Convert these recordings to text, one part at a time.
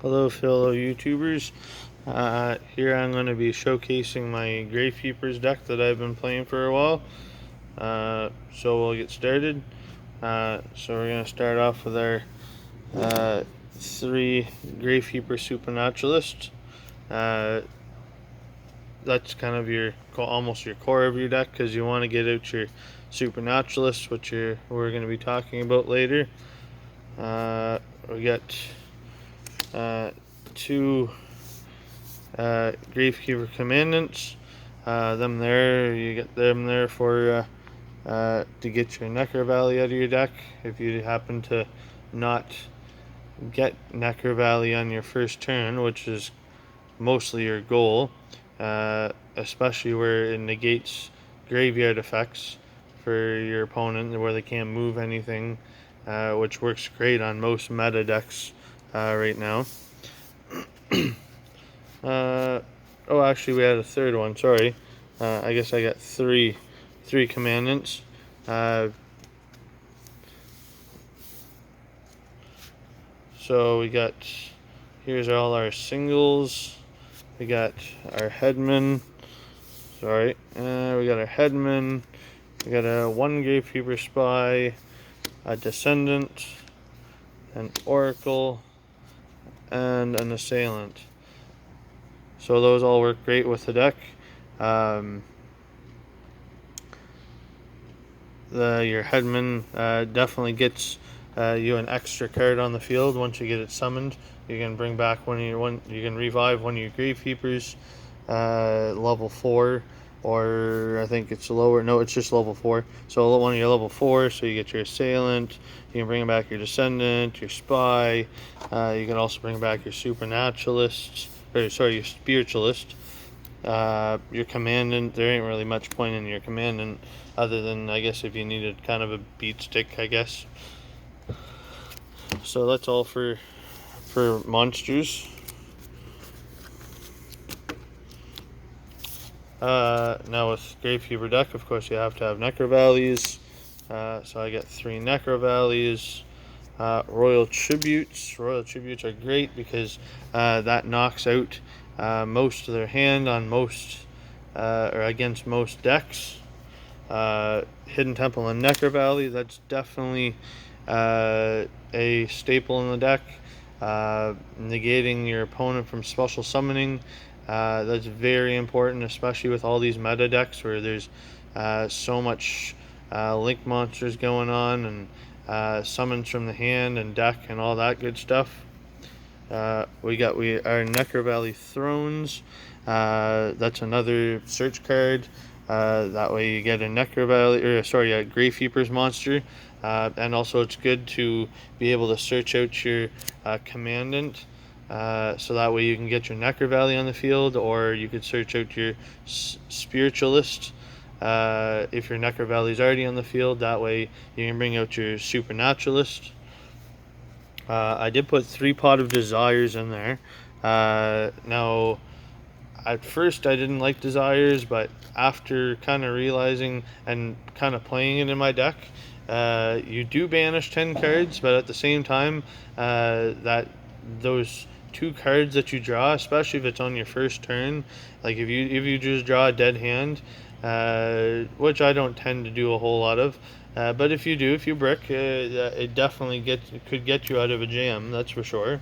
Hello fellow YouTubers, here I'm going to be showcasing my Gravekeeper's deck that I've been playing for a while, so we'll get started. So we're going to start off with our 3 Gravekeeper Supernaturalists. That's kind of almost your core of your deck, because you want to get out your Supernaturalists, which we're going to be talking about later. We got 2 Gravekeeper Commandants. You get them there for to get your Necro Valley out of your deck. If you happen to not get Necro Valley on your first turn, which is mostly your goal, especially where it negates graveyard effects for your opponent, where they can't move anything, which works great on most meta decks right now. Oh, actually, we had a third one. Sorry. I guess I got three commandants. So we got, here's all our singles. We got our headman. Sorry. We got our headman. We got a 1 Gravekeeper Spy, a Descendant, an Oracle, and an Assailant. So those all work great with the deck. Your headman definitely gets you an extra card on the field once you get it summoned. You can bring back you can revive one of your Gravekeepers, level 4, or I think it's lower. No, it's just level 4. So one of your level 4, so you get your Assailant. You can bring back your Descendant, your Spy. You can also bring back your Supernaturalist, or sorry, your Spiritualist. Your Commandant. There ain't really much point in your Commandant, other than, I guess, if you needed kind of a beat stick, I guess. So that's all for monsters. Now with Gravekeeper deck, of course, you have to have Necro Valleys. So I got 3 Necro Valleys. Royal Tributes. Royal Tributes are great because that knocks out most of their hand on most or against most decks. Hidden Temple and Necro Valley, that's definitely a staple in the deck. Negating your opponent from special summoning, that's very important, especially with all these meta decks where there's so much link monsters going on, and summons from the hand and deck and all that good stuff. We got our Necro Valley Thrones. That's another search card. That way you get a Necro Valley, or sorry, a Gravekeeper's monster. And also it's good to be able to search out your Commandant. So that way you can get your Necro Valley on the field, or you could search out your Spiritualist. If your Necro Valley is already on the field, that way you can bring out your Supernaturalist. I did put 3 Pot of Desires in there. Now, at first I didn't like Desires, but after kind of realizing and kind of playing it in my deck, you do banish 10 cards, but at the same time, those 2 cards that you draw, especially if it's on your first turn, like if you just draw a dead hand, which I don't tend to do a whole lot of, but if you brick, it definitely could get you out of a jam, that's for sure.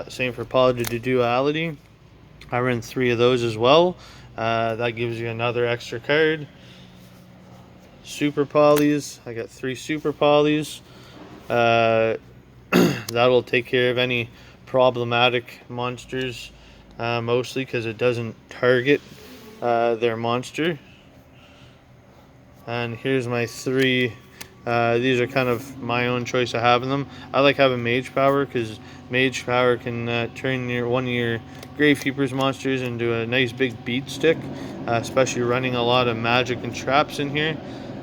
Same for Pod of Duality. I ran 3 of those as well. That gives you another extra card. Super Polys. I got 3 Super Polys. That'll take care of any problematic monsters, mostly because it doesn't target their monster. And here's my 3. These are kind of my own choice of having them. I like having Mage Power because Mage Power can turn one of your Gravekeeper's monsters into a nice big beat stick, especially running a lot of magic and traps in here.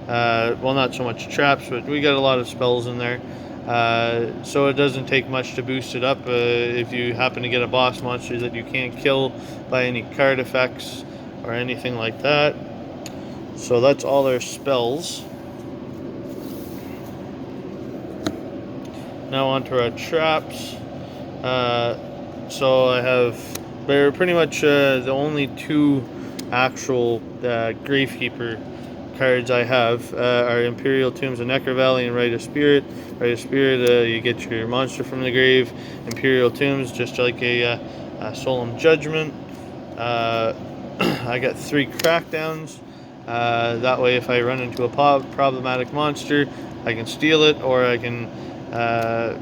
Well, not so much traps, but we got a lot of spells in there. So it doesn't take much to boost it up if you happen to get a boss monster that you can't kill by any card effects or anything like that. So that's all our spells. Now onto our traps. So I have, they're pretty much the only two actual Gravekeeper cards I have are Imperial Tombs of Necro Valley and Rite of Spirit. Rite of Spirit, you get your monster from the grave. Imperial Tombs, just like a Solemn Judgment. I got 3 crackdowns. That way, if I run into a problematic monster, I can steal it, or I can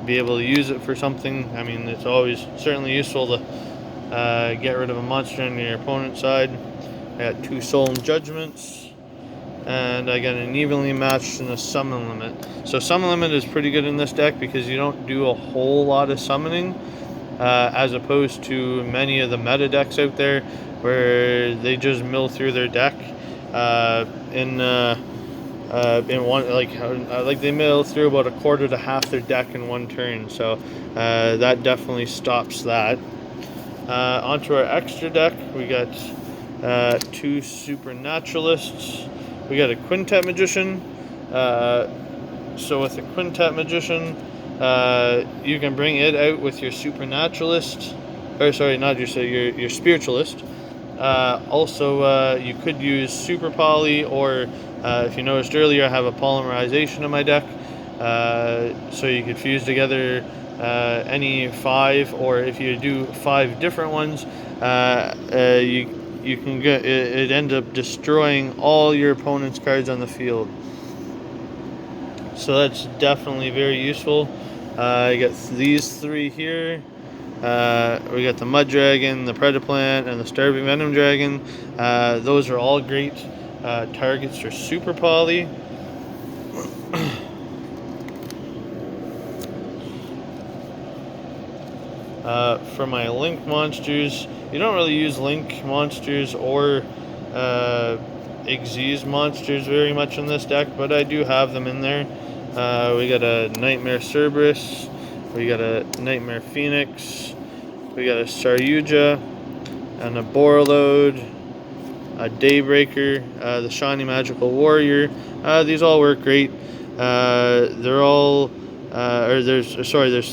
be able to use it for something. I mean, it's always certainly useful to get rid of a monster on your opponent's side. I got 2 Solemn Judgments, and I got an Evenly Matched and a Summon Limit. So Summon Limit is pretty good in this deck because you don't do a whole lot of summoning, as opposed to many of the meta decks out there where they just mill through their deck in one, like they mill through about a quarter to half their deck in one turn. So that definitely stops that. Onto our extra deck, we got 2 Supernaturalists. We got a Quintet Magician. So with a Quintet Magician, you can bring it out with your Supernaturalist, or sorry, not your Spiritualist. Also, you could use Super Poly, or if you noticed earlier, I have a Polymerization in my deck, so you could fuse together any 5, or if you do 5 different ones, you can get it end up destroying all your opponent's cards on the field. So that's definitely very useful. I got these 3 here. We got the Mud Dragon, the Predaplant, and the Starving Venom Dragon. Those are all great targets for Super Poly. For my Link monsters, you don't really use Link monsters or Xyz monsters very much in this deck, but I do have them in there. We got a Nightmare Cerberus, we got a Nightmare Phoenix, we got a Saryuja, and a Borreload, a Daybreaker, the Shiny Magical Warrior. These all work great. They're all, there's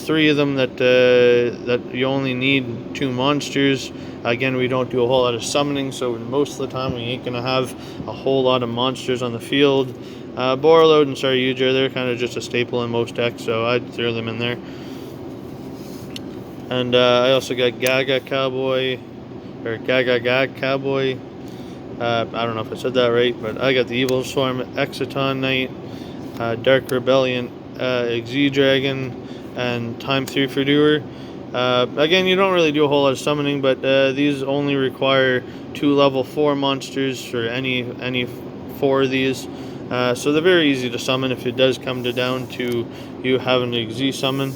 3 of them that you only need 2 monsters. Again, we don't do a whole lot of summoning, so most of the time we ain't gonna have a whole lot of monsters on the field. Borreload and Saryuja, they're kind of just a staple in most decks, so I'd throw them in there. And I also got Gaga Cowboy, or Gaga Gag Cowboy. I don't know if I said that right, but I got the Evil Swarm Exciton Knight, Dark Rebellion Xyz Dragon, and Time 3 for Doer. Again, you don't really do a whole lot of summoning, but these only require 2 level 4 monsters for any 4 of these. So they're very easy to summon if it does come down to you having to Xyz summon.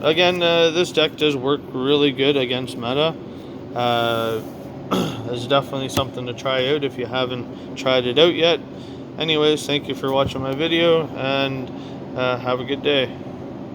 Again, this deck does work really good against meta. It's definitely something to try out if you haven't tried it out yet. Anyways, thank you for watching my video, and have a good day.